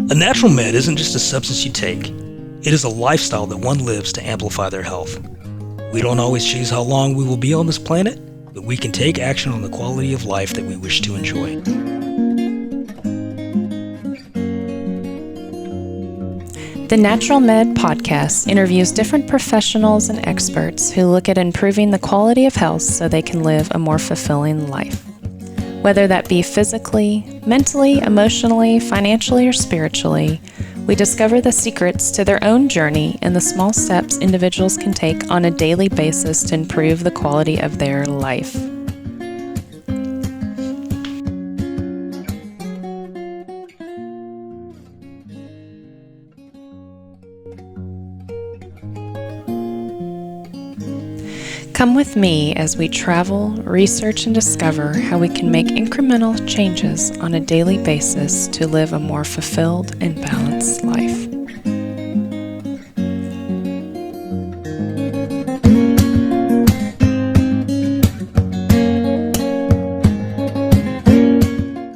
A natural med isn't just a substance you take. It is a lifestyle that one lives to amplify their health. We don't always choose how long we will be on this planet, but we can take action on the quality of life that we wish to enjoy. The Natural Med podcast interviews different professionals and experts who look at improving the quality of health so they can live a more fulfilling life. Whether that be physically, mentally, emotionally, financially, or spiritually, we discover the secrets to their own journey and the small steps individuals can take on a daily basis to improve the quality of their life. Come with me as we travel, research, and discover how we can make incremental changes on a daily basis to live a more fulfilled and balanced life.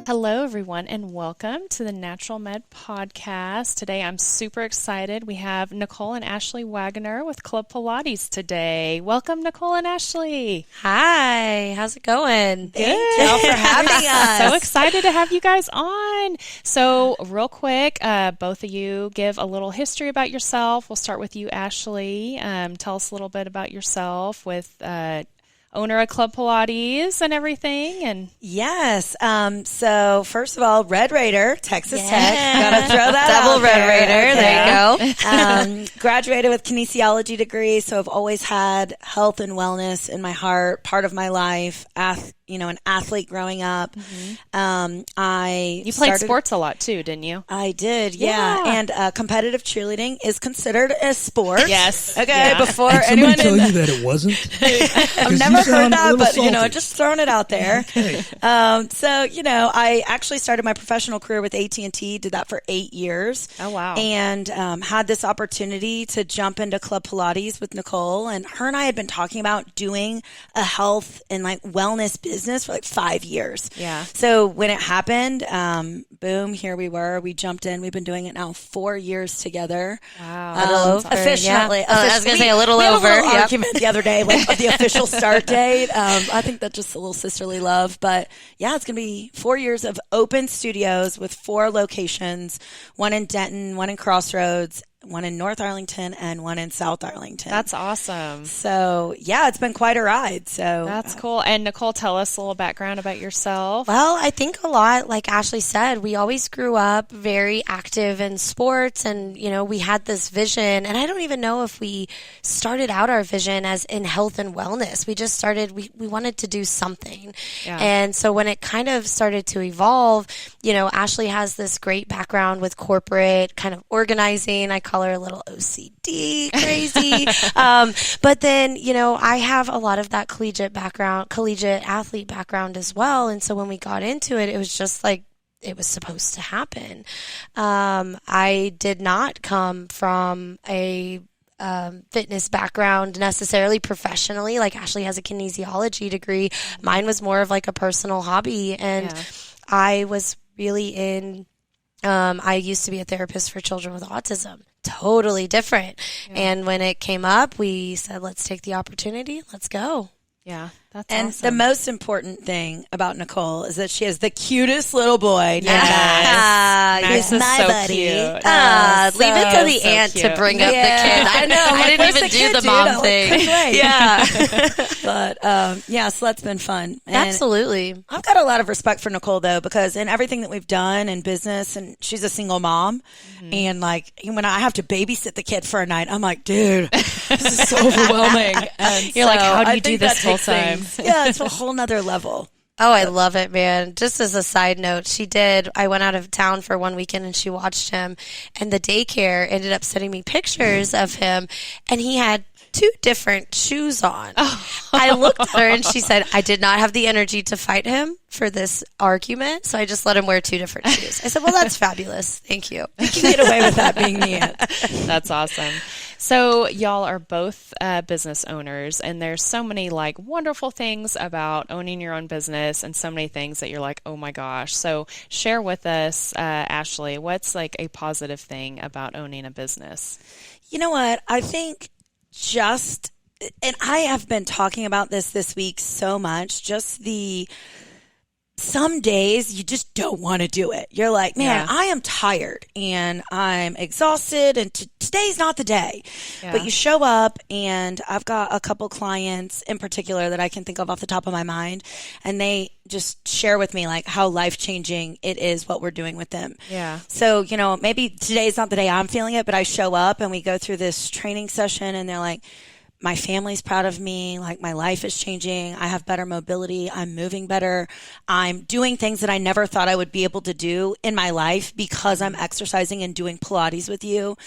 Hello, everyone, and welcome to the Natural Med podcast. Today, I'm super excited. We have Nichole and Ashlie Wagganer with Club Pilates today. Welcome, Nichole and Ashlie. Hi, how's it going? Good. Thank y'all for having us. So excited to have you guys on. So, real quick, both of you give a little history about yourself. We'll start with you, Ashlie. Tell us a little bit about yourself with owner of Club Pilates and everything. And yes. So first of all, Red Raider, Texas Tech. Gotta throw that Double out Red there. Raider. Okay. There you go. Graduated with kinesiology degree, so I've always had health and wellness in my heart, part of my life. An athlete growing up. Mm-hmm. You played sports a lot too, didn't you? I did, yeah. And competitive cheerleading is considered a sport. Yes. Okay. Yeah. Before Did anyone somebody tell you that it wasn't? I've never heard that, but salty. just throwing it out there. Okay. I actually started my professional career with AT&T, did that for 8 years. Oh, wow. And had this opportunity to jump into Club Pilates with Nichole, and her and I had been talking about doing a health and wellness business for 5 years. Yeah. So when it happened, boom, here we were. We jumped in. We've been doing it now 4 years together. Wow. Officially. I was going to say a little we over. Had a little argument the other day, of the official start date. I think that's just a little sisterly love. But yeah, it's going to be 4 years of open studios with 4 locations, one in Denton, one in Crossroads, one in North Arlington, and one in South Arlington. That's awesome. So, yeah, it's been quite a ride. So That's cool. And Nichole, tell us a little background about yourself. Well, I think a lot, like Ashlie said, we always grew up very active in sports and, we had this vision. And I don't even know if we started out our vision as in health and wellness. We just started, we wanted to do something. Yeah. And so when it kind of started to evolve, Ashlie has this great background with corporate kind of organizing. I call her a little OCD crazy. But then, I have a lot of that collegiate athlete background as well. And so when we got into it, it was just like, it was supposed to happen. I did not come from a fitness background necessarily professionally. Like Ashlie has a kinesiology degree. Mine was more of like a personal hobby. And I was really I used to be a therapist for children with autism. Totally different. Yeah. And when it came up, we said, let's take the opportunity. Let's go. Yeah, that's and awesome. the most important thing about Nichole is that she has the cutest little boy. Yes. He's is my so buddy. cute. Leave it to the aunt to bring up the kid. I know. I didn't even do the mom thing. Yeah. But, so that's been fun. And Absolutely. I've got a lot of respect for Nichole, though, because in everything that we've done in business, and she's a single mom, and when I have to babysit the kid for a night, I'm like, dude, this is so overwhelming. And You're like, how do you do this whole time? It's a whole nother level. Oh, I love it, man. Just as a side note, I went out of town for one weekend and she watched him, and the daycare ended up sending me pictures of him, and he had 2 different shoes on. I looked at her and she said, I did not have the energy to fight him for this argument, so I just let him wear 2 different shoes. I said, well, that's fabulous. Thank you. You can get away with that being the aunt. That's awesome. So y'all are both business owners, and there's so many like wonderful things about owning your own business, and so many things that you're like, oh my gosh. So share with us, Ashlie, what's like a positive thing about owning a business? You know what? I think and I have been talking about this week so much, some days you just don't want to do it. You're like, man, I am tired and I'm exhausted and today's not the day. Yeah. But you show up, and I've got a couple clients in particular that I can think of off the top of my mind, and they just share with me like how life-changing it is what we're doing with them. Yeah. So, maybe today's not the day I'm feeling it, but I show up and we go through this training session, and they're like, my family's proud of me. Like, my life is changing. I have better mobility. I'm moving better. I'm doing things that I never thought I would be able to do in my life because I'm exercising and doing Pilates with you.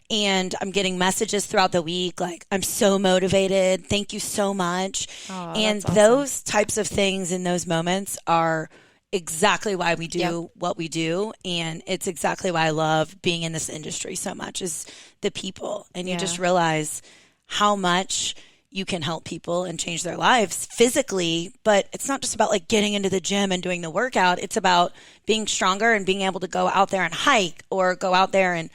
And I'm getting messages throughout the week like, I'm so motivated. Thank you so much. Oh, and awesome. Those types of things in those moments are exactly why we do what we do. And it's exactly why I love being in this industry so much, is the people. And you just realize how much you can help people and change their lives physically. But it's not just about like getting into the gym and doing the workout. It's about being stronger and being able to go out there and hike, or go out there and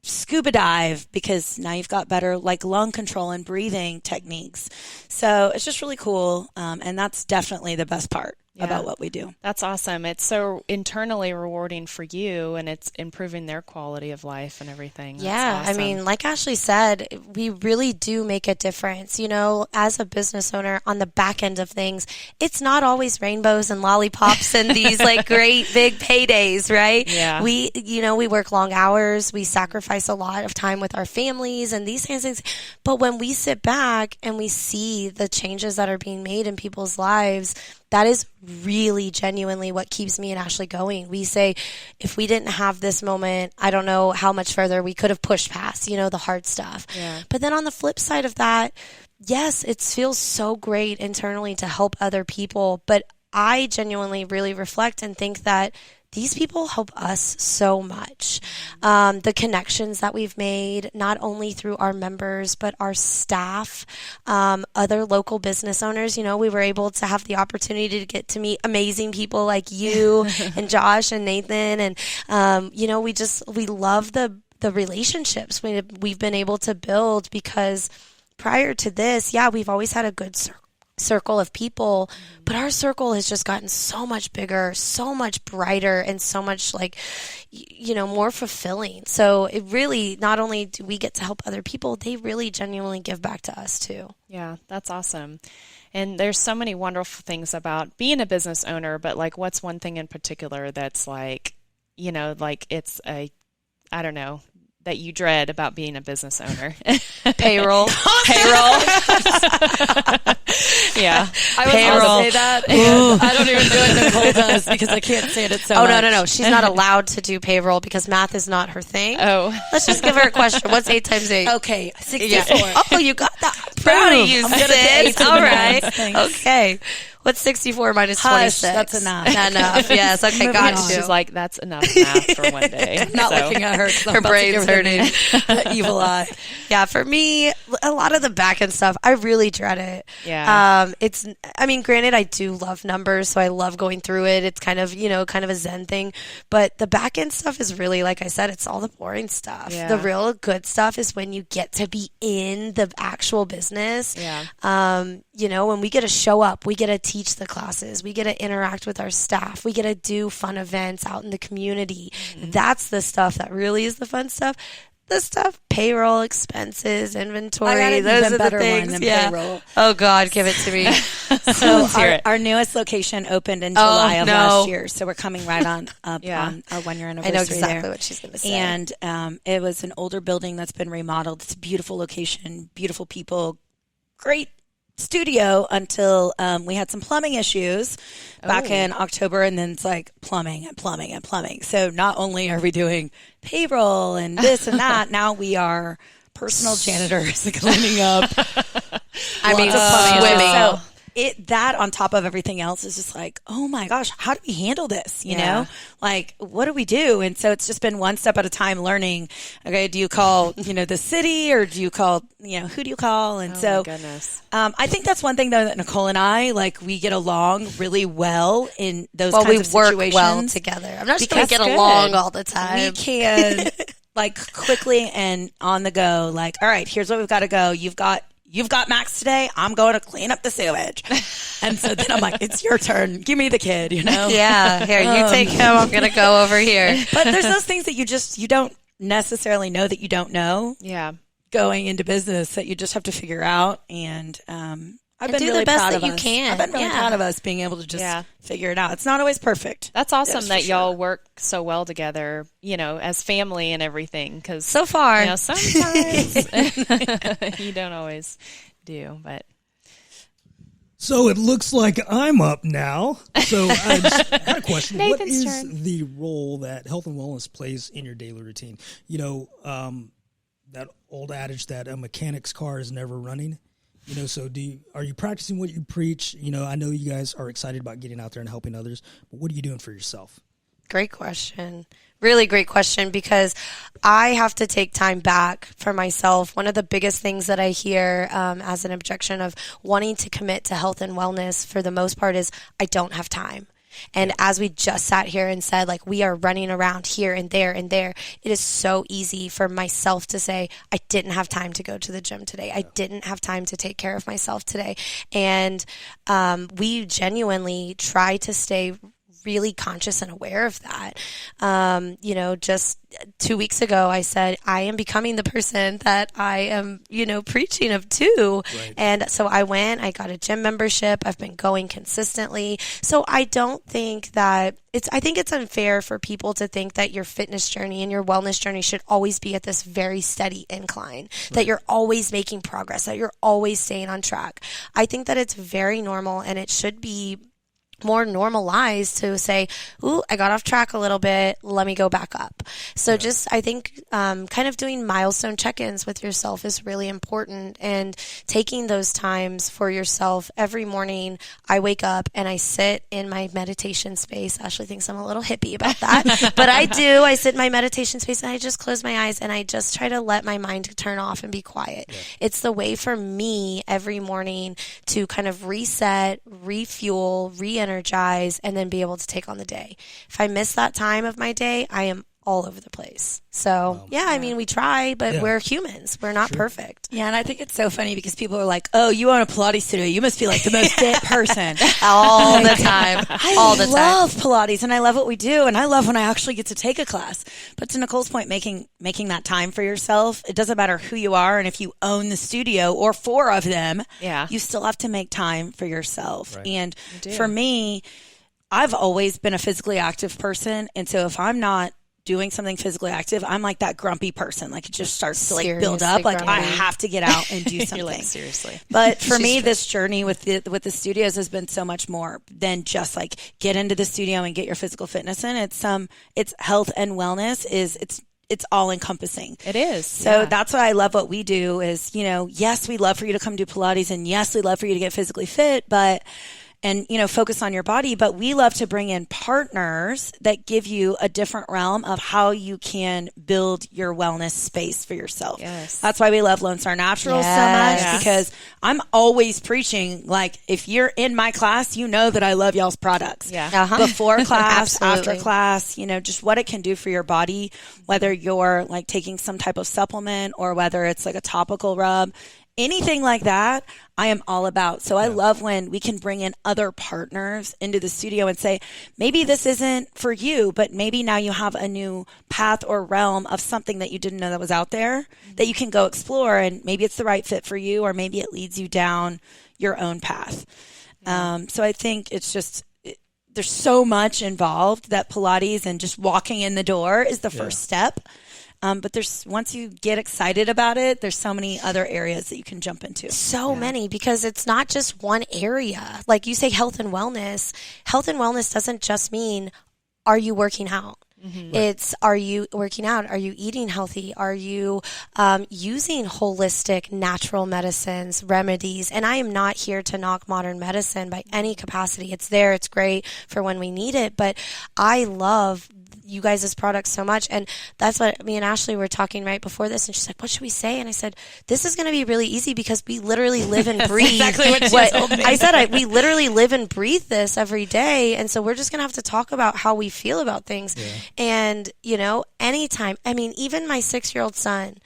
scuba dive, because now you've got better like lung control and breathing techniques. So it's just really cool. And that's definitely the best part about what we do. That's awesome. It's so internally rewarding for you, and it's improving their quality of life and everything. That's awesome. I mean, like Ashlie said, we really do make a difference. As a business owner, on the back end of things, it's not always rainbows and lollipops and these like great big paydays, right? Yeah. We work long hours. We sacrifice a lot of time with our families and these kinds of things. But when we sit back and we see the changes that are being made in people's lives, that is really genuinely what keeps me and Ashlie going. We say, if we didn't have this moment, I don't know how much further we could have pushed past, the hard stuff. Yeah. But then on the flip side of that, yes, it feels so great internally to help other people. But I genuinely really reflect and think that these people help us so much. The connections that we've made, not only through our members, but our staff, other local business owners. We were able to have the opportunity to get to meet amazing people like you and Josh and Nathan. And, we love the relationships we've been able to build, because prior to this, we've always had a good circle of people, but our circle has just gotten so much bigger, so much brighter, and so much more fulfilling. So it really, not only do we get to help other people, they really genuinely give back to us too. Yeah, that's awesome. And there's so many wonderful things about being a business owner, but like, what's one thing in particular that's like, it's I don't know, that you dread about being a business owner? Payroll. Yeah. I was going to say that, and I don't even do it. Nichole does, because I can't stand it so much. No. She's not allowed to do payroll because math is not her thing. Oh. Let's just give her a question. What's 8 times 8? Okay, 64. Yeah. Oh, you got that. Proud of you, sis. All right. Okay. What's 64 minus 26? That's enough. Enough. Yes. Okay. Got you. She's like, that's enough math for one day. I'm not looking at her. Her brain's hurting. The evil eye. Yeah. For me, a lot of the back end stuff, I really dread it. Yeah. Granted, I do love numbers, so I love going through it. It's kind of a Zen thing. But the back end stuff is really, like I said, it's all the boring stuff. Yeah. The real good stuff is when you get to be in the actual business. Yeah. When we get to show up, we get to teach the classes, we get to interact with our staff, we get to do fun events out in the community. Mm-hmm. That's the stuff that really is the fun stuff. The stuff, payroll, expenses, inventory, those are the things. Payroll. Oh God, give it to me. So our newest location opened in July of last year. So we're coming right on up on our 1-year anniversary. I know exactly what she's going to say. And it was an older building that's been remodeled. It's a beautiful location, beautiful people, great studio, until we had some plumbing issues back in October, and then it's like plumbing. So not only are we doing payroll and this and that, now we are personal janitors cleaning up. Swimming. So that on top of everything else is just like, oh my gosh, how do we handle this? You know, like, what do we do? And so it's just been one step at a time learning, okay, do you call, the city, or do you call, who do you call? And my goodness. I think that's one thing though, that Nichole and I, like, we get along really well in those kinds of situations. We work well together. I'm not just going to get along all the time. We can like quickly and on the go, like, all right, here's where we've got to go. You've got Max today. I'm going to clean up the sewage. And so then I'm like, it's your turn. Give me the kid, Yeah. Here, you take him. I'm going to go over here. But there's those things that you don't necessarily know that you don't know. Yeah. Going into business that you just have to figure out. And I've been really proud of us. I've been really proud of us being able to just figure it out. It's not always perfect. That's awesome that y'all work so well together, as family and everything. Because so far, sometimes you don't always do, but. So it looks like I'm up now. So I just had a question. What is the role that health and wellness plays in your daily routine? That old adage that a mechanic's car is never running. So are you practicing what you preach? I know you guys are excited about getting out there and helping others, but what are you doing for yourself? Great question. Really great question, because I have to take time back for myself. One of the biggest things that I hear as an objection of wanting to commit to health and wellness for the most part is I don't have time. And as we just sat here and said, like, we are running around here and there, it is so easy for myself to say, I didn't have time to go to the gym today. I didn't have time to take care of myself today. And we genuinely try to stay really conscious and aware of that. Just 2 weeks ago, I said, I am becoming the person that I am, preaching of too. Right. And so I got a gym membership. I've been going consistently. So I don't think that I think it's unfair for people to think that your fitness journey and your wellness journey should always be at this very steady incline, that you're always making progress, that you're always staying on track. I think that it's very normal, and it should be more normalized to say, ooh, I got off track a little bit. Let me go back up. So I think kind of doing milestone check-ins with yourself is really important, and taking those times for yourself. Every morning I wake up and I sit in my meditation space. Ashlie thinks I'm a little hippie about that, but I do. I sit in my meditation space and I just close my eyes and I just try to let my mind turn off and be quiet. Yeah. It's the way for me every morning to kind of reset, refuel, re-energize, and then be able to take on the day. If I miss that time of my day, I am all over the place. So, I mean, we try, but we're humans. We're not perfect. Yeah, and I think it's so funny because people are like, oh, you own a Pilates studio. You must be like the most fit person. All the time. I love Pilates, and I love what we do, and I love when I actually get to take a class. But to Nicole's point, making that time for yourself, it doesn't matter who you are, and if you own the studio or 4 of them, you still have to make time for yourself. Right. And for me, I've always been a physically active person, and so if I'm not doing something physically active, I'm like that grumpy person. Like, it just starts to build up. Like, I have to get out and do something. Like, seriously. But for me, this journey with the studios has been so much more than just like get into the studio and get your physical fitness in. It's health and wellness it's all encompassing. It is. So that's why I love what we do is, yes, we love for you to come do Pilates, and yes, we love for you to get physically fit, and focus on your body, but we love to bring in partners that give you a different realm of how you can build your wellness space for yourself. Yes. That's why we love Lone Star Naturals so much, because I'm always preaching, like, if you're in my class, you know that I love y'all's products. Before class, after class, just what it can do for your body, whether you're like taking some type of supplement or whether it's like a topical rub. Anything like that, I am all about. So I love when we can bring in other partners into the studio and say, maybe this isn't for you, but maybe now you have a new path or realm of something that you didn't know that was out there that you can go explore, and maybe it's the right fit for you, or maybe it leads you down your own path. So I think it's just, there's so much involved that Pilates and just walking in the door is the first step. But once you get excited about it, there's so many other areas that you can jump into. So many, because it's not just one area. Like you say, health and wellness. Health and wellness doesn't just mean, are you working out? It's, are you working out? Are you eating healthy? Are you using holistic, natural medicines, remedies? And I am not here to knock modern medicine by any capacity. It's there. It's great for when we need it. But I love you guys' products so much. And that's what me and Ashlie were talking right before this. And she's like, what should we say? And I said, this is going to be really easy because we literally live and breathe. Exactly what she told me. I said, we literally live and breathe this every day. And so we're just going to have to talk about how we feel about things. Yeah. And, anytime, even my 6-year-old son,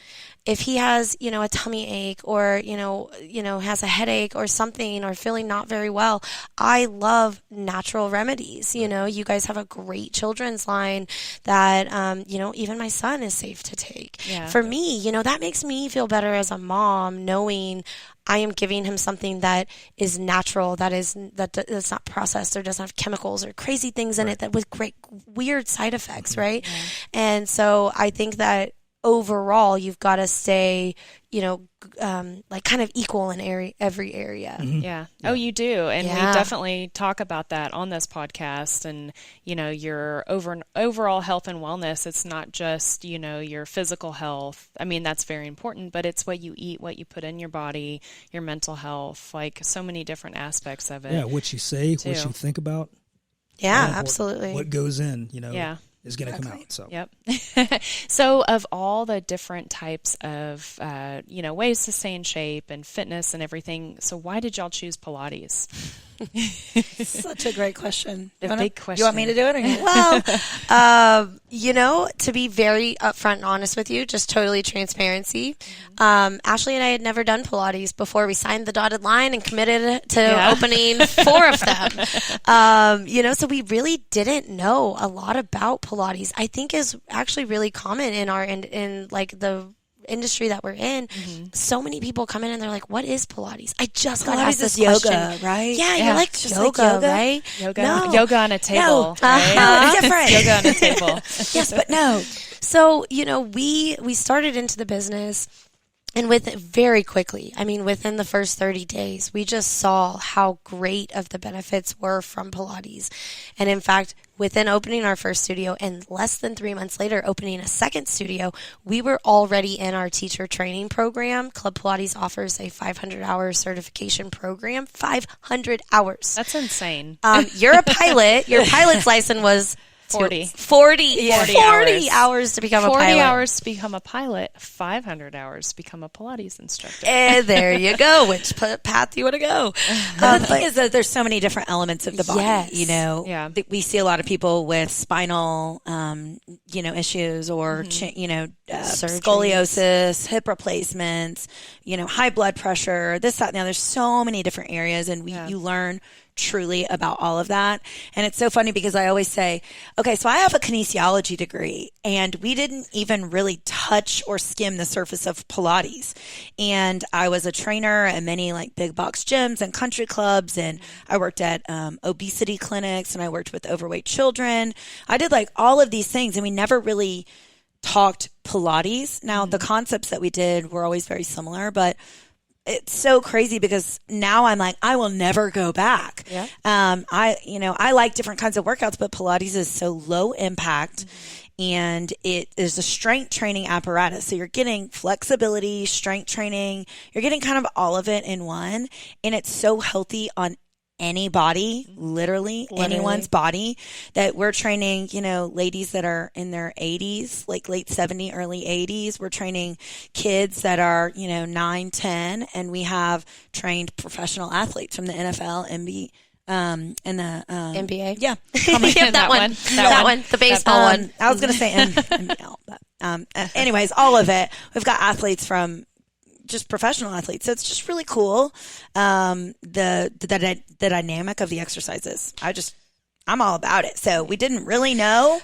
if he has, a tummy ache or, has a headache or something or feeling not very well, I love natural remedies. You guys have a great children's line that, even my son is safe to take. Yeah. For me, that makes me feel better as a mom, knowing I am giving him something that is natural, that's not processed or doesn't have chemicals or crazy things in it that with great weird side effects, right? Yeah. And so I think that overall, you've got to stay, kind of equal in every area. Mm-hmm. Yeah. Oh, you do. And we definitely talk about that on this podcast. And, your overall health and wellness, it's not just, your physical health. That's very important, but it's what you eat, what you put in your body, your mental health, like so many different aspects of it. Yeah, what you say, too. What you think about. Yeah, absolutely. What goes in, is going to come out. So. Yep. So of all the different types of, ways to stay in shape and fitness and everything, so why did y'all choose Pilates? Such a great question. Big question. You want me to do it? Well, to be very upfront and honest with you, just totally transparency. Ashlie and I had never done Pilates before we signed the dotted line and committed to opening 4 of them. So we really didn't know a lot about Pilates. I think is actually really common in the industry that we're in. So many people come in and they're like, what is Pilates? I just got asked this question. Yoga, right? Yeah, you're like just yoga, right? Yoga on a table. No, right? It's different. Yoga on a table. Yes, but no. So, we started into the business, and very quickly, within the first 30 days, we just saw how great of the benefits were from Pilates. And in fact, within opening our first studio and less than 3 months later opening a second studio, we were already in our teacher training program. Club Pilates offers a 500-hour certification program. 500 hours. That's insane. You're a pilot. Your pilot's license was 40 hours to become a pilot. 40 hours to become a pilot, 500 hours to become a Pilates instructor. And there you go. Which path do you want to go? The thing is that there's so many different elements of the body. Yes. We see a lot of people with spinal, issues or, scoliosis, hip replacements, high blood pressure, this, that, and the other. There's so many different areas, and you learn truly about all of that. And it's so funny because I always say, okay, so I have a kinesiology degree and we didn't even really touch or skim the surface of Pilates. And I was a trainer at many big box gyms and country clubs. And I worked at obesity clinics and I worked with overweight children. I did all of these things and we never really talked Pilates. Now the concepts that we did were always very similar, but it's so crazy because now I'm like, I will never go back. Yeah. I like different kinds of workouts, but Pilates is so low impact and it is a strength training apparatus. So you're getting flexibility, strength training, you're getting kind of all of it in one. And it's so healthy on any body, literally anyone's body, that we're training, ladies that are in their 80s, late 70s, early 80s. We're training kids that are, 9, 10, and we have trained professional athletes from the NFL, NBA, and the NBA. Yeah. That one, the baseball one. I was going to say NBL, but anyways, all of it. We've got athletes from just professional athletes. So it's just really cool. The dynamic of the exercises. I'm all about it. So we didn't really know,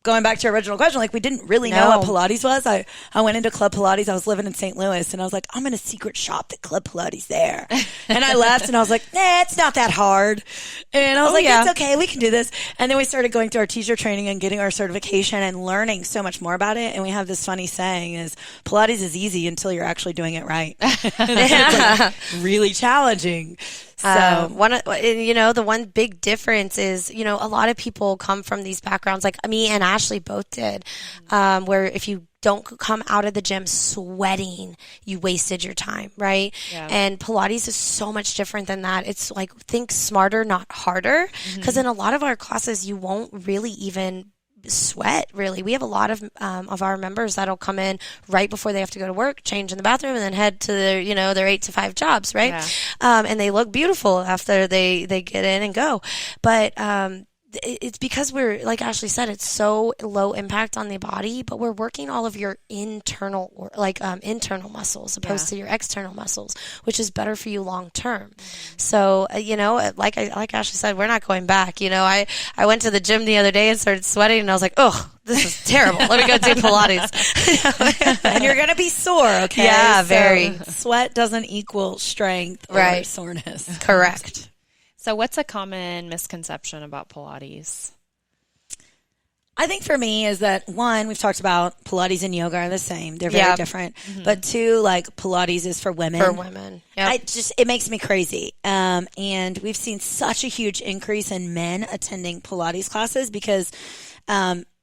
going back to your original question, we didn't really know what Pilates was. I went into Club Pilates. I was living in St. Louis and I was like, I'm in a secret shop at Club Pilates there. And I left and I was like, it's not that hard. And I was it's okay. We can do this. And then we started going through our teacher training and getting our certification and learning so much more about it. And we have this funny saying is Pilates is easy until you're actually doing it right. It's really challenging. So the one big difference is, a lot of people come from these backgrounds, like me and Ashlie both did, where if you don't come out of the gym sweating, you wasted your time, right? Yeah. And Pilates is so much different than that. It's like, think smarter, not harder. Because in a lot of our classes, you won't really even sweat, really. We have a lot of our members that'll come in right before they have to go to work, change in the bathroom, and then head to their, their 8 to 5 jobs, right? Yeah. And they look beautiful after they get in and go. But it's because we're, like Ashlie said, it's so low impact on the body, but we're working all of your internal internal muscles opposed to your external muscles, which is better for you long term. So, like Ashlie said, we're not going back. I went to the gym the other day and started sweating, and I was like, oh, this is terrible. Let me go do Pilates. And you're going to be sore, okay? Yeah, So very. Sweat doesn't equal strength or soreness. Correct. So what's a common misconception about Pilates? I think for me is that, one, we've talked about Pilates and yoga are the same. They're very different. But two, like, Pilates is for women. For women. Yep. It makes me crazy. And we've seen such a huge increase in men attending Pilates classes because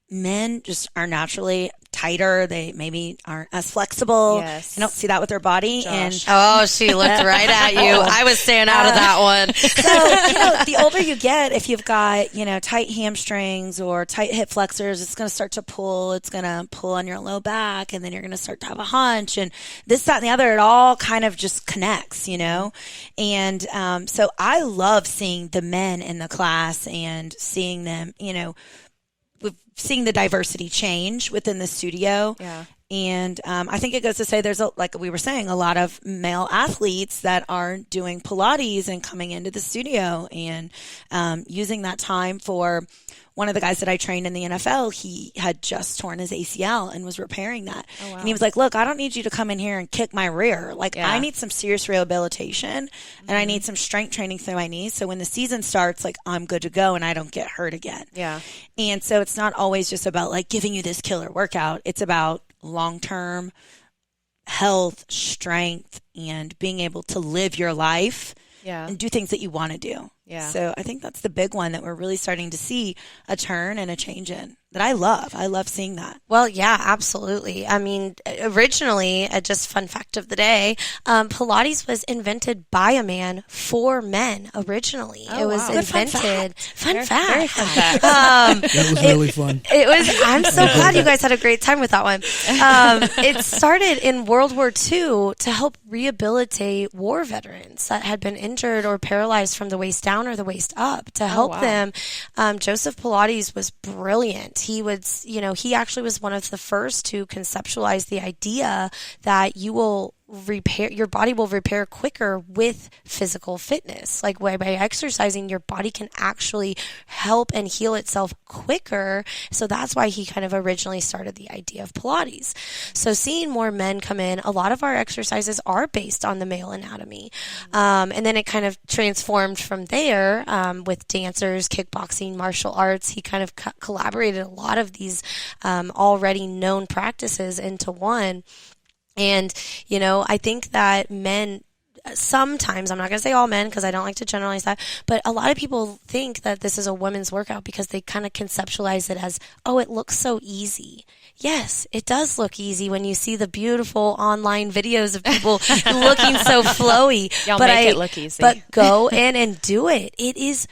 men just are naturally tighter. They maybe aren't as flexible. Yes. I don't see that with their body. Josh. Oh, she looked right at you. I was staying out of that one. So, the older you get, if you've got, tight hamstrings or tight hip flexors, it's going to start to pull. It's going to pull on your low back, and then you're going to start to have a hunch, and this, that, and the other. It all kind of just connects, And so I love seeing the men in the class and seeing them, seeing the diversity change within the studio. Yeah. And I think it goes to say there's, like we were saying, a lot of male athletes that are doing Pilates and coming into the studio and using that time for. One of the guys that I trained in the NFL, he had just torn his ACL and was repairing that. Oh, wow. And he was like, look, I don't need you to come in here and kick my rear. Like, I need some serious rehabilitation and I need some strength training through my knees. So when the season starts, like, I'm good to go and I don't get hurt again. Yeah. And so it's not always just about, like, giving you this killer workout. It's about long-term health, strength, and being able to live your life and do things that you want to do. Yeah. So I think that's the big one that we're really starting to see a turn and a change in that I love. I love seeing that. Well, yeah, absolutely. I mean, originally, just fun fact of the day, Pilates was invented by a man for men originally. Oh, it was wow. invented. Fun fact. Very fun fact. That was really fun. It was. I'm so glad you guys had a great time with that one. It started in World War II to help rehabilitate war veterans that had been injured or paralyzed from the waist down or the waist up to help them. Joseph Pilates was brilliant. He was, he actually was one of the first to conceptualize the idea that your body will repair quicker with physical fitness. Like by exercising, your body can actually help and heal itself quicker. So that's why he kind of originally started the idea of Pilates. So seeing more men come in, a lot of our exercises are based on the male anatomy. And then it kind of transformed from there with dancers, kickboxing, martial arts. He kind of collaborated a lot of these already known practices into one. And, I think that men sometimes, I'm not going to say all men because I don't like to generalize that, but a lot of people think that this is a women's workout because they kind of conceptualize it as, oh, it looks so easy. Yes, it does look easy when you see the beautiful online videos of people looking so flowy. Y'all make it look easy. But go in and do it. It is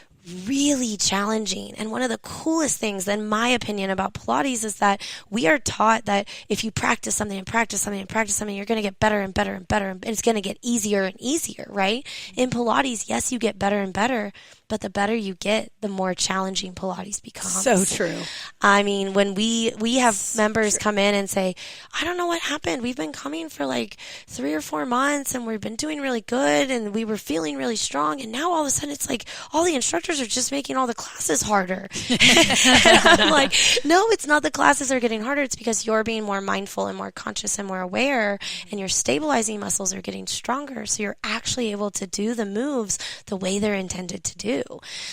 really challenging. And one of the coolest things, in my opinion, about Pilates is that we are taught that if you practice something and practice something and practice something, you're going to get better and better and better. And it's going to get easier and easier, right? In Pilates, yes, you get better and better, but the better you get, the more challenging Pilates becomes. So true. I mean, when we have members come in and say, I don't know what happened. We've been coming for like 3 or 4 months and we've been doing really good and we were feeling really strong. And now all of a sudden it's like all the instructors are just making all the classes harder. And I'm like, no, it's not the classes are getting harder. It's because you're being more mindful and more conscious and more aware and your stabilizing muscles are getting stronger. So you're actually able to do the moves the way they're intended to do.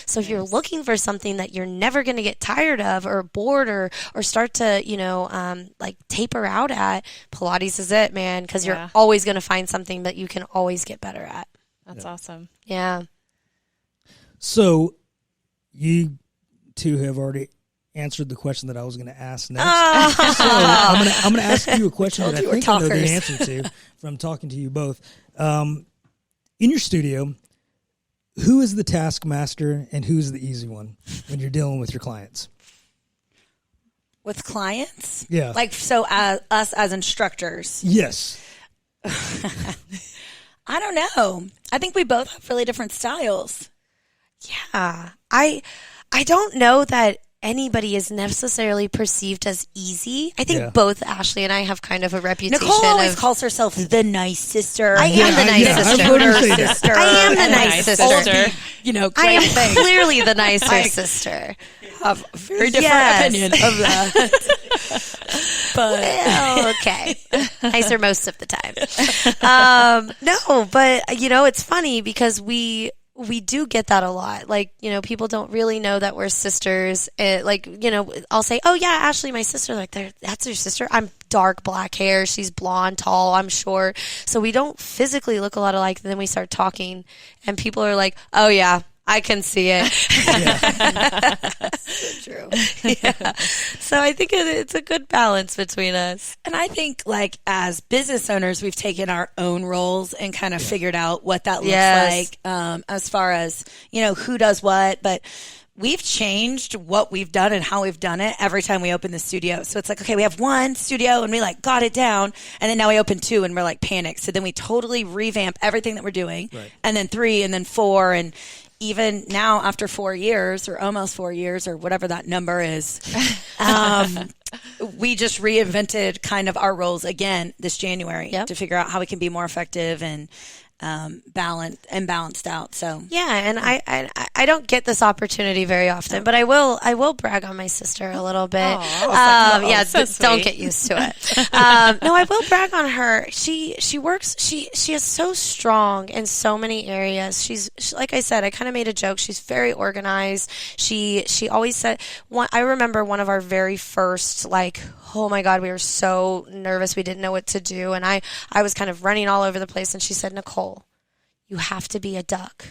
So if you're looking for something that you're never going to get tired of or bored or start to, like taper out at, Pilates is it, man, because you're always going to find something that you can always get better at. That's awesome. Yeah. So you two have already answered the question that I was going to ask next. So I'm going to ask you a question that I think I know the answer to from talking to you both. In your studio, who is the taskmaster and who's the easy one when you're dealing with your clients? With clients? Yeah. Like, so us as instructors? Yes. I don't know. I think we both have really different styles. Yeah. I don't know that anybody is necessarily perceived as easy. I think both Ashlie and I have kind of a reputation. Nichole always calls herself the nice sister. I am the nice sister. I am the nice sister. You know, I am clearly the nicer sister. Have a very different opinion of that. But well, okay. Nicer most of the time. No, but you know, it's funny because we do get that a lot. Like, you know, people don't really know that we're sisters. Like, you know, I'll say, oh yeah, Ashlie, my sister. Like, that's your sister? I'm dark black hair. She's blonde, tall, I'm short. So we don't physically look a lot alike. And then we start talking and people are like, oh yeah, I can see it. so true. Yeah. So I think it's a good balance between us. And I think, like, as business owners, we've taken our own roles and kind of figured out what that looks like, as far as, you know, who does what. But we've changed what we've done and how we've done it every time we open the studio. So it's like, okay, we have one studio and we like got it down. And then now we open two and we're like panicked. So then we totally revamp everything that we're doing. Right. And then 3 and then 4. And even now, after 4 years or almost 4 years or whatever that number is, we just reinvented kind of our roles again this January to figure out how we can be more effective and balanced out. So yeah, and I don't get this opportunity very often, but I will brag on my sister a little bit. Don't get used to it. No, I will brag on her. She works. She is so strong in so many areas. She's like I said, I kind of made a joke. She's very organized. She always said. I remember one of our very first oh my God, we were so nervous. We didn't know what to do. And I was kind of running all over the place. And she said, Nichole, you have to be a duck.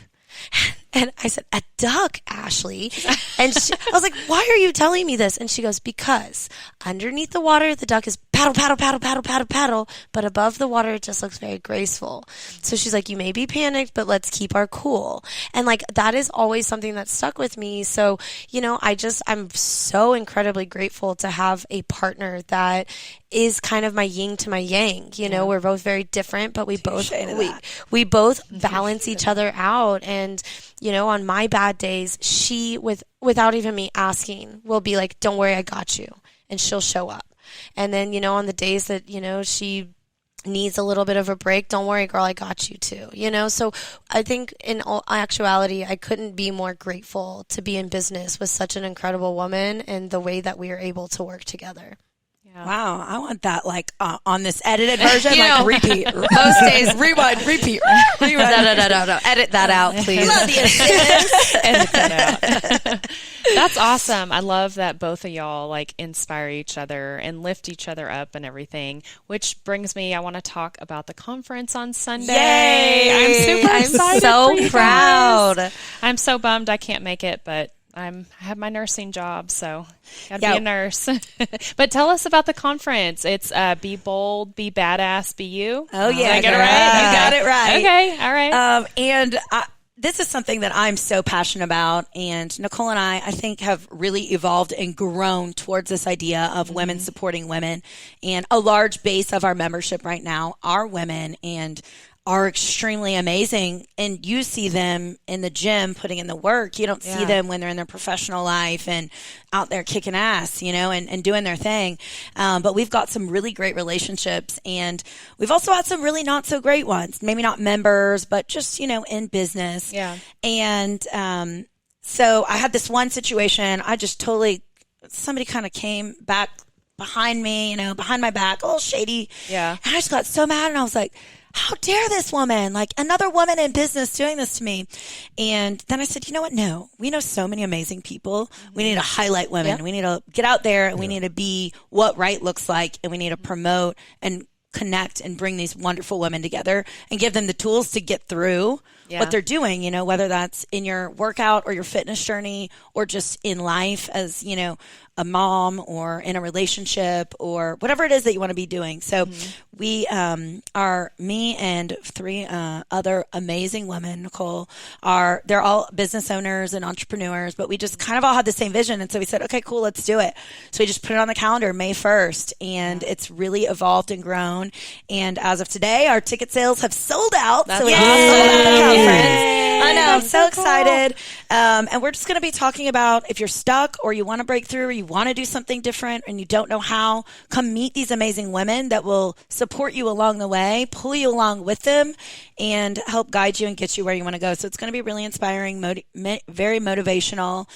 And I said, a duck, Ashlie? And I was like, why are you telling me this? And she goes, because underneath the water, the duck is paddle, paddle, paddle, paddle, paddle, paddle. But above the water, it just looks very graceful. So she's like, you may be panicked, but let's keep our cool. And like, that is always something that stuck with me. So, you know, I'm so incredibly grateful to have a partner that is kind of my yin to my yang. You know, we're both very different, but we both balance each other out. And, you know, on my bad days, she, without even me asking, will be like, don't worry, I got you. And she'll show up. And then, you know, on the days that, you know, she needs a little bit of a break, don't worry, girl, I got you too. You know, so I think in all actuality, I couldn't be more grateful to be in business with such an incredible woman and the way that we are able to work together. Wow, I want that on this edited version, repeat. Most days, rewind, repeat. No. Edit that out, please. Love the assist. Edit that out. That's awesome. I love that both of y'all inspire each other and lift each other up and everything. Which brings me, I want to talk about the conference on Sunday. Yay! I'm super excited. I'm so proud. I'm so bummed I can't make it, but I have my nursing job, so gotta be a nurse. But tell us about the conference. It's Be Bold, Be Badass, Be You. Oh, yeah. I got it right? You got it right. Okay, all right. And this is something that I'm so passionate about. And Nichole and I think, have really evolved and grown towards this idea of women supporting women. And a large base of our membership right now are women and are extremely amazing, and you see them in the gym putting in the work. You don't see them when they're in their professional life and out there kicking ass, you know, and doing their thing. But we've got some really great relationships, and we've also had some really not so great ones. Maybe not members, but just, you know, in business. Yeah. And so I had this one situation. Somebody kind of came back behind me, you know, behind my back, all shady. Yeah. And I just got so mad, and I was like, how dare this woman, another woman in business doing this to me? And then I said, you know what? No, we know so many amazing people. Mm-hmm. We need to highlight women. Yep. We need to get out there and we need to be what right looks like, and we need to promote and connect and bring these wonderful women together and give them the tools to get through what they're doing, you know, whether that's in your workout or your fitness journey or just in life as, you know, a mom or in a relationship or whatever it is that you want to be doing. So we are, me and three other amazing women, Nichole, they're all business owners and entrepreneurs, but we just kind of all had the same vision. And so we said, okay, cool, let's do it. So we just put it on the calendar May 1st, and it's really evolved and grown. And as of today, our ticket sales have sold out. So we all sold out the conference. I know, I'm so excited. And we're just going to be talking about if you're stuck or you want to break through or you want to do something different and you don't know how, come meet these amazing women that will support you along the way, pull you along with them, and help guide you and get you where you want to go. So it's going to be really inspiring, very motivational.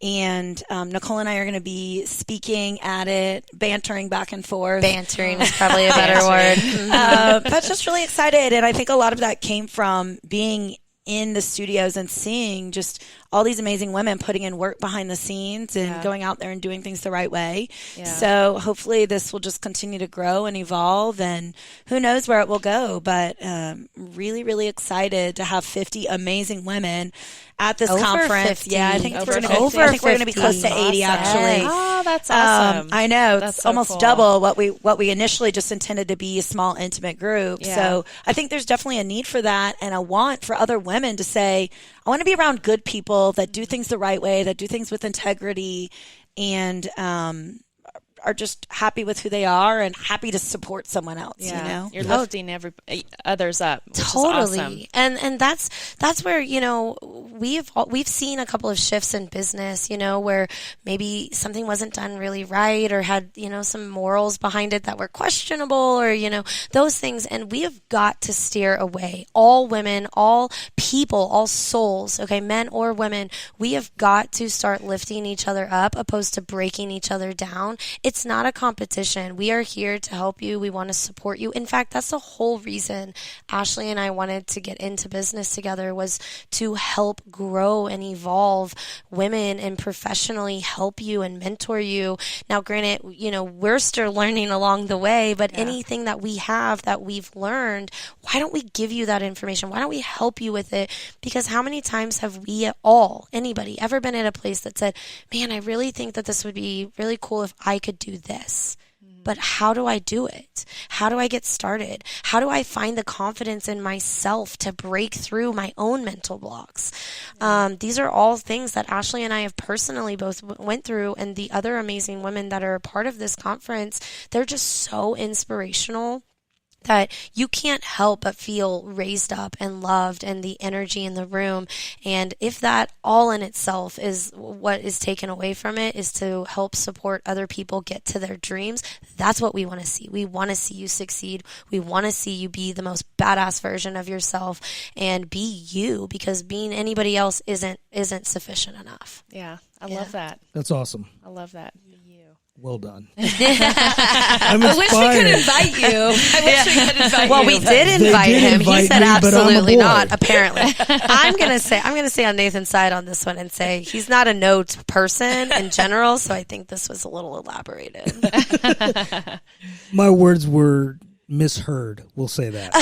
And Nichole and I are going to be speaking at it, bantering back and forth. Bantering is probably a better word. But just really excited. And I think a lot of that came from being in the studios and seeing just all these amazing women putting in work behind the scenes and going out there and doing things the right way. Yeah. So hopefully this will just continue to grow and evolve, and who knows where it will go. But really, really excited to have 50 amazing women at this conference. 50. Yeah, I think we're going to be close to 80 actually. Oh, that's awesome. I know. That's it's so almost cool. double what we initially just intended to be, a small intimate group. Yeah. So I think there's definitely a need for that, and a want for other women to say, I want to be around good people that do things the right way, that do things with integrity, and are just happy with who they are and happy to support someone else. You know, you're lifting others up, which totally. is awesome. And that's where, you know, we've seen a couple of shifts in business, you know, where maybe something wasn't done really right or had, you know, some morals behind it that were questionable, or, you know, those things. And we have got to steer away. All women, all people, all souls, okay, men or women, we have got to start lifting each other up opposed to breaking each other down. It's not a competition. We are here to help you. We want to support you. In fact, that's the whole reason Ashlie and I wanted to get into business together, was to help grow and evolve women and professionally help you and mentor you. Now, granted, you know, we're still learning along the way, but anything that we have that we've learned, why don't we give you that information? Why don't we help you with it? Because how many times have we anybody ever been at a place that said, man, I really think that this would be really cool if I could do this. But how do I do it? How do I get started? How do I find the confidence in myself to break through my own mental blocks? These are all things that Ashlie and I have personally both went through, and the other amazing women that are a part of this conference, they're just so inspirational that you can't help but feel raised up and loved, and the energy in the room. And if that all in itself is what is taken away from it, is to help support other people get to their dreams, that's what we want to see. We want to see you succeed. We want to see you be the most badass version of yourself and be you, because being anybody else isn't sufficient enough. Yeah, I love that. That's awesome. I love that. Well done. I wish we could invite you. I wish we could invite you. Well, we did invite him. He said me, but I'm a absolutely boy. not. Apparently, I'm gonna say on Nathan's side on this one and say he's not a no person in general. So I think this was a little elaborated. My words were misheard. We'll say that.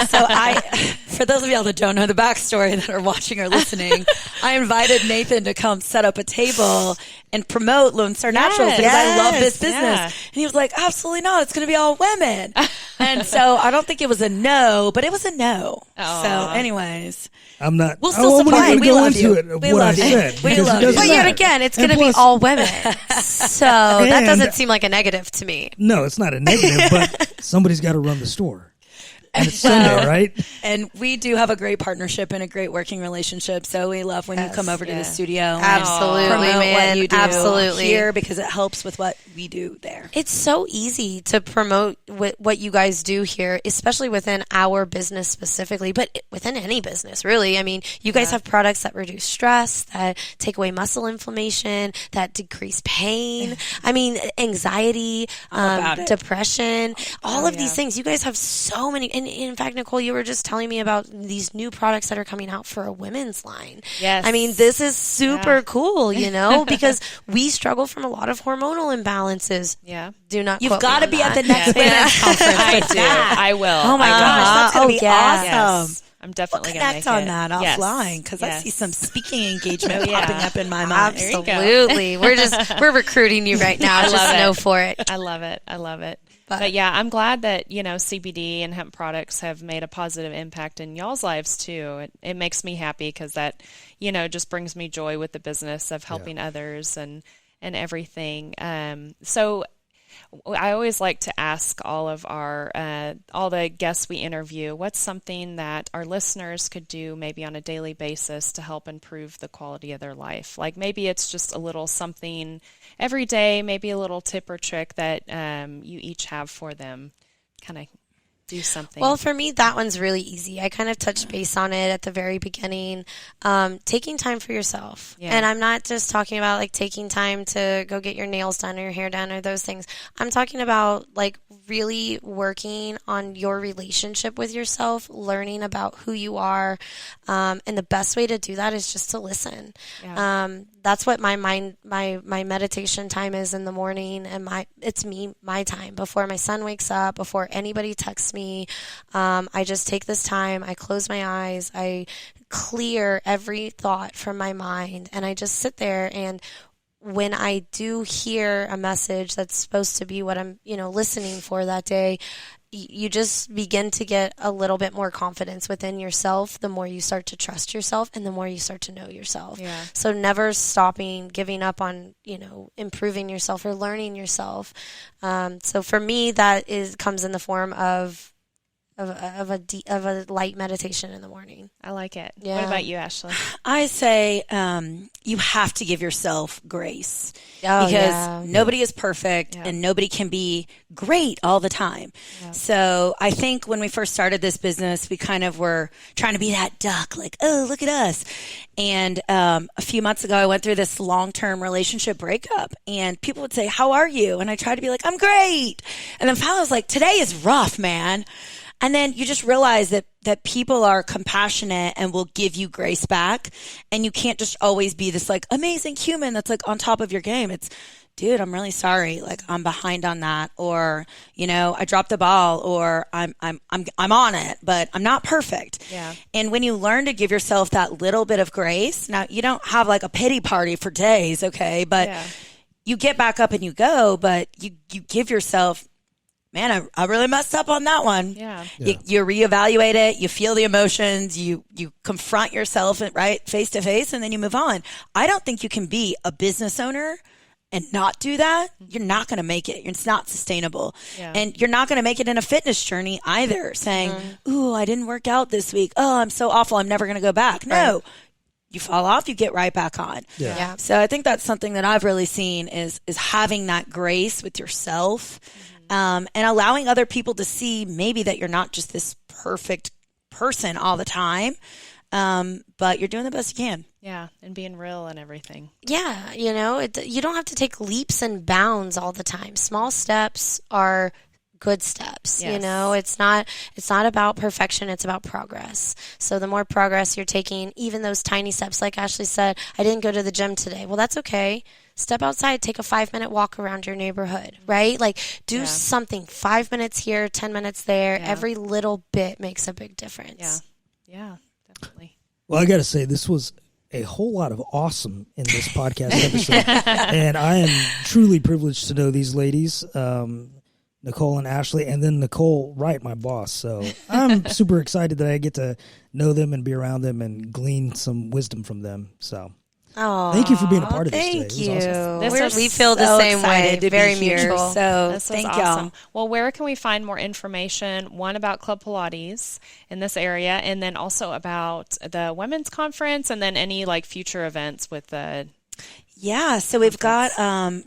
So for those of y'all that don't know the backstory that are watching or listening, I invited Nathan to come set up a table and promote Lone Star Naturals because I love this business. Yeah. And he was like, absolutely not. It's going to be all women. And so I don't think it was a no, but it was a no. Aww. So anyways. I'm not. We'll still support you. We love you. We love you. We love you. But yet again, it's going to be all women. So that doesn't seem like a negative to me. No, it's not a negative, but somebody's got to run the store. And it's Sunday, right? And we do have a great partnership and a great working relationship. So we love when you come over to the studio. Absolutely, and promote man. What you do Absolutely. here, because it helps with what we do there. It's so easy to promote what you guys do here, especially within our business specifically, but within any business, really. I mean, you guys have products that reduce stress, that take away muscle inflammation, that decrease pain. I mean, anxiety, depression, all of these things. You guys have so many. And in fact, Nichole, you were just telling me about these new products that are coming out for a women's line. Yes. I mean, this is super cool, you know, because we struggle from a lot of hormonal imbalances. Yeah. Do not You've quote got to me be on at the that. next women's conference. I do. I will. Oh my gosh, that's going to be awesome. Yes. I'm definitely We'll going to connect make on it. that Yes. offline because I Yes. see some speaking engagement Oh, yeah. popping up in my mind. There you go. Absolutely. We're recruiting you right now. Just love it. know for it. I love it. I love it. But yeah, I'm glad that, you know, CBD and hemp products have made a positive impact in y'all's lives too. It makes me happy because that, you know, just brings me joy with the business of helping others and everything. So I always like to ask all of our all the guests we interview, what's something that our listeners could do maybe on a daily basis to help improve the quality of their life? Like maybe it's just a little something every day, maybe a little tip or trick that you each have for them. Kind of do something. Well, for me, that one's really easy. I kind of touched base on it at the very beginning. Taking time for yourself. Yeah. And I'm not just talking about like taking time to go get your nails done or your hair done or those things. I'm talking about like really working on your relationship with yourself, learning about who you are. And the best way to do that is just to listen. Yeah. That's what my meditation time is in the morning, and it's my time before my son wakes up, before anybody texts me. I just take this time, I close my eyes, I clear every thought from my mind, and I just sit there. And when I do hear a message that's supposed to be what I'm, listening for that day, you just begin to get a little bit more confidence within yourself the more you start to trust yourself and the more you start to know yourself. Yeah. So never stopping, giving up on, improving yourself or learning yourself. So for me, that comes in the form of a light meditation in the morning. I like it. Yeah. What about you, Ashlie? I say you have to give yourself grace because nobody is perfect and nobody can be great all the time. Yeah. So I think when we first started this business, we kind of were trying to be that duck, like, oh, look at us. And a few months ago, I went through this long-term relationship breakup, and people would say, how are you? And I tried to be like, I'm great. And then finally I was like, today is rough, man. And then you just realize that people are compassionate and will give you grace back. And you can't just always be this like amazing human that's like on top of your game. It's, dude, I'm really sorry. Like I'm behind on that, or, I dropped the ball, or I'm on it, but I'm not perfect. Yeah. And when you learn to give yourself that little bit of grace, now you don't have like a pity party for days. Okay. But you get back up and you go, but you give yourself, man, I really messed up on that one. Yeah. You reevaluate it. You feel the emotions. You confront yourself right face to face, and then you move on. I don't think you can be a business owner and not do that. You're not going to make it. It's not sustainable. Yeah. And you're not going to make it in a fitness journey either, saying, ooh, I didn't work out this week. Oh, I'm so awful. I'm never going to go back. No. Right. You fall off, you get right back on. Yeah. So I think that's something that I've really seen is having that grace with yourself. And allowing other people to see maybe that you're not just this perfect person all the time, but you're doing the best you can. Yeah, and being real and everything. Yeah, you don't have to take leaps and bounds all the time. Small steps are good steps. Yes. It's not about perfection, it's about progress. So the more progress you're taking, even those tiny steps, like Ashlie said, I didn't go to the gym today. Well, that's okay. Step outside, take a 5-minute walk around your neighborhood, right? Like do something, 5 minutes here, 10 minutes there. Yeah. Every little bit makes a big difference. Yeah, definitely. Well, I got to say, this was a whole lot of awesome in this podcast episode. And I am truly privileged to know these ladies, Nichole and Ashlie, and then Nichole Wright, my boss. So I'm super excited that I get to know them and be around them and glean some wisdom from them. So thank you for being a part of this today. Thank It was awesome. This we was feel the so same way. excited to be Very here. mutual. So This was thank awesome. y'all. Well, where can we find more information? One, about Club Pilates in this area, and then also about the women's conference, and then any like future events with the Yeah, so we've got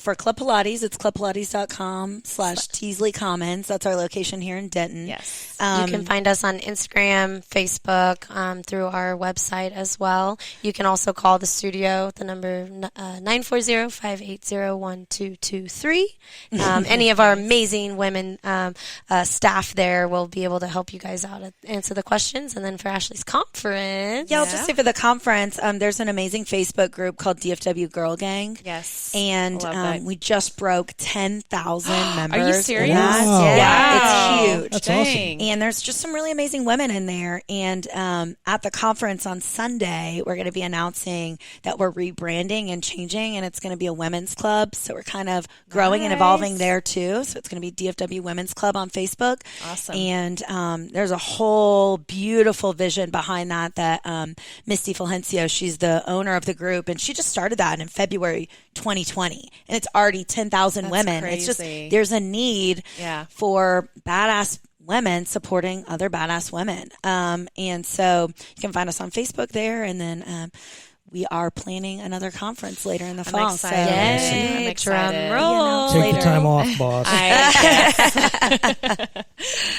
for Club Pilates, it's clubpilates.com/Teasley Commons. That's our location here in Denton. Yes. You can find us on Instagram, Facebook, through our website as well. You can also call the studio, the number 940-580-1223. Any of our amazing women staff there will be able to help you guys out and answer the questions. And then for Ashley's conference. Yeah, I'll just say for the conference, there's an amazing Facebook group called DFW Girl Gang. Yes. And Love that. we just broke 10,000 members. Are you serious? in that. Wow. Yeah, it's huge. That's Dang. And there's just some really amazing women in there. And at the conference on Sunday, we're going to be announcing that we're rebranding and changing, and it's going to be a women's club. So we're kind of growing and evolving there too. So it's going to be DFW Women's Club on Facebook. Awesome. And there's a whole beautiful vision behind that Misty Fulgencio, she's the owner of the group, and she just started that in February 2020. And it's already 10,000 women. It's just, crazy. there's a need Yeah. for badass women supporting other badass women. And so you can find us on Facebook there. And then we are planning another conference later in the fall. I'm excited. So, I'm Yay, excited. drum roll. Take later. the time off, boss.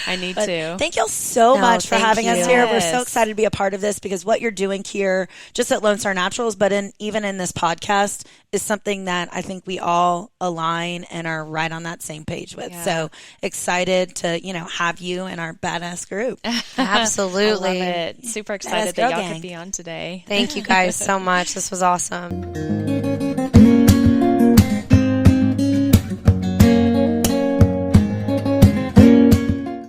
I need But to. thank y'all so No, much for thank having us you. here. We're so Yes. excited to be a part of this because what you're doing here, just at Lone Star Naturals, but even in this podcast, is something that I think we all align and are right on that same page with. Yeah. So excited to have you in our badass group. Absolutely. I love it. Super excited Girl that y'all Gang. could be on today. Thank you guys so much. This was awesome.